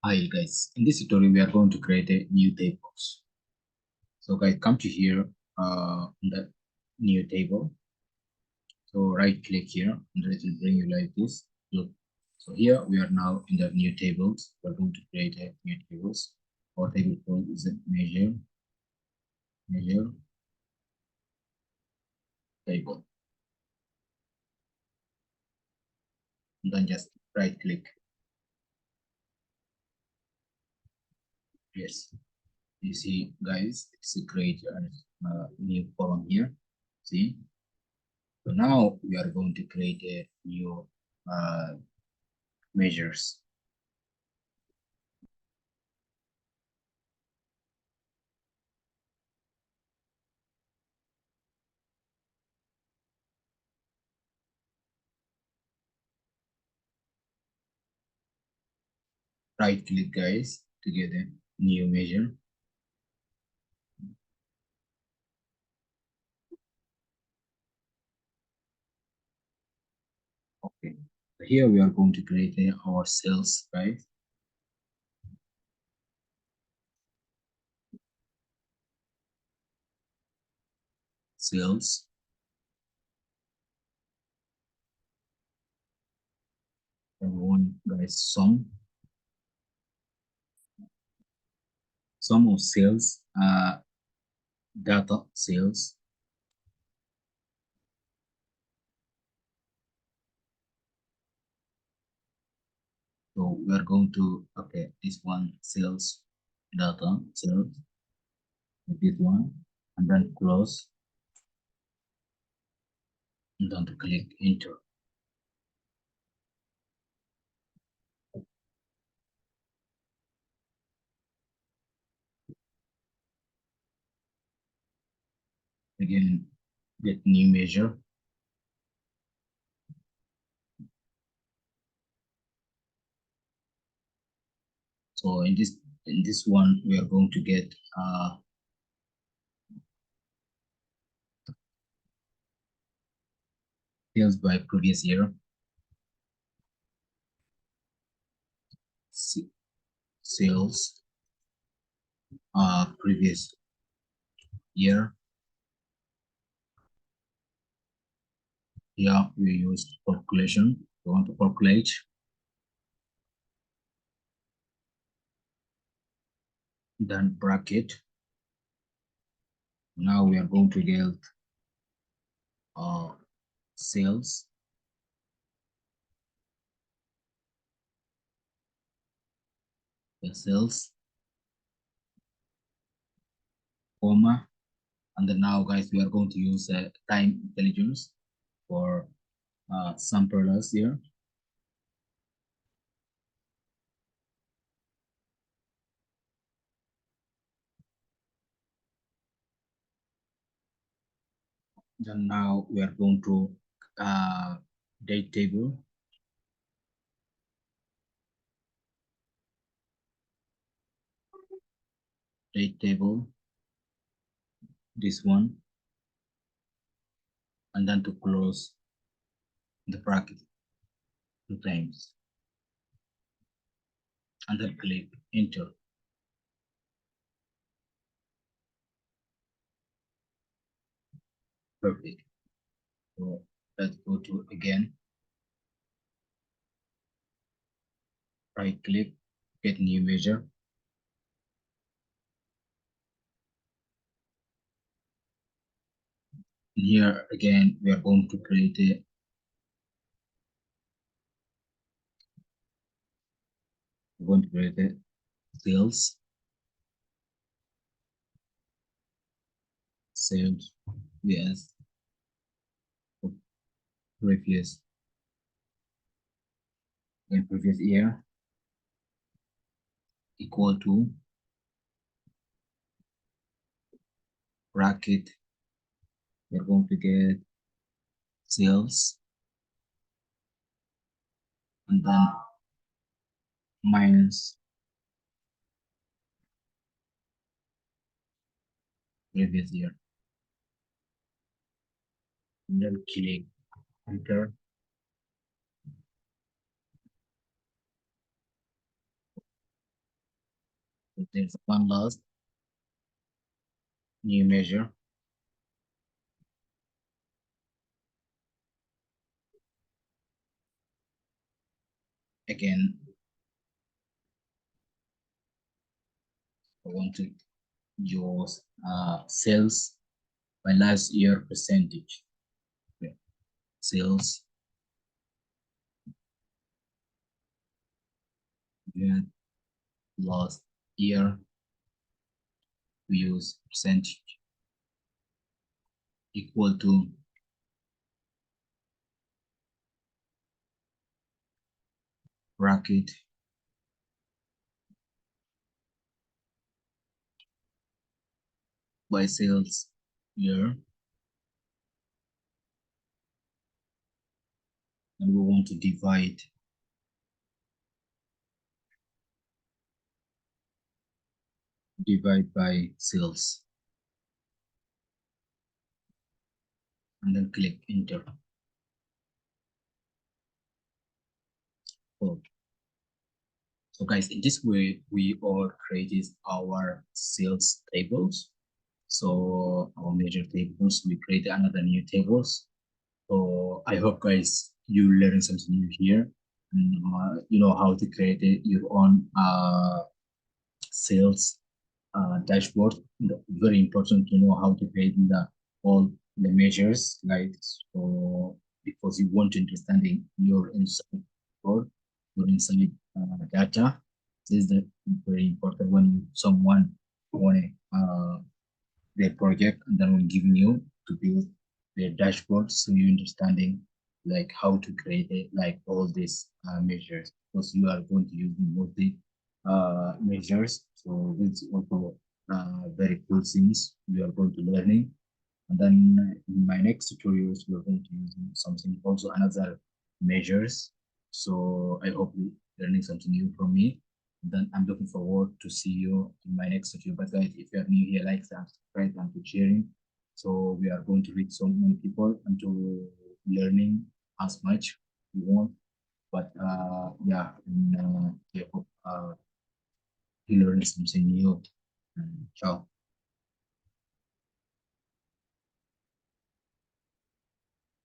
Hi guys, in this tutorial we are going to create a new tables. So guys, come to here in the new table. So right click here and it will bring you like this. Look, so here we are now in the new tables. We are going to create a new tables. Our table code is a measure table. And then just right click. Yes, you see guys, it's a great new column here. See, so now we are going to create a new measures. Right click guys to get a new measure. Okay, here we are going to create our cells, right? Cells. And one guys sum of cells, data cells. So we are going to okay this one cells data cells this one and then close and then to click enter. Again, get new measure. So in this one we are going to get sales by previous year, sales previous year. Here we use calculation. We want to calculate, then bracket. Now we are going to get sales, the sales, comma, and then now guys we are going to use time intelligence for some products here. Then now we are going to date table. Date table, this one, and then to close the bracket 2 times, and then click enter. Perfect. So let's go to again, right click, get new measure. And here again, we are going to create a sales, sales, yes, previous in previous year equal to bracket. We're going to get sales and then minus previous year. And then click enter. So there's one last new measure. Again, I want to use sales by last year percentage. Okay. Sales yeah, last year, we use percentage equal to bracket by sales year, and we want to divide by sales, and then click enter. Oh. So guys, in this way, we all created our sales tables. So our major tables, we created another new tables. So I hope guys you learn something new here. And, you know how to create your own sales dashboard. Very important to know how to create all the measures, like so because you want to understanding your inside code, your inside data. This is the very important when someone want their project and then we're giving you to build their dashboard so you understanding like how to create it, like all these measures because you are going to use multi measures. So it's also very cool things you are going to learning. And then in my next tutorials, we're going to use something also another measures. So I hope you're learning something new from me. And then I'm looking forward to see you in my next tutorial. But guys, if you are new here, like, subscribe, and to sharing. So we are going to reach so many people and to learning as much we want. But yeah, and, I hope you learn something new. Ciao.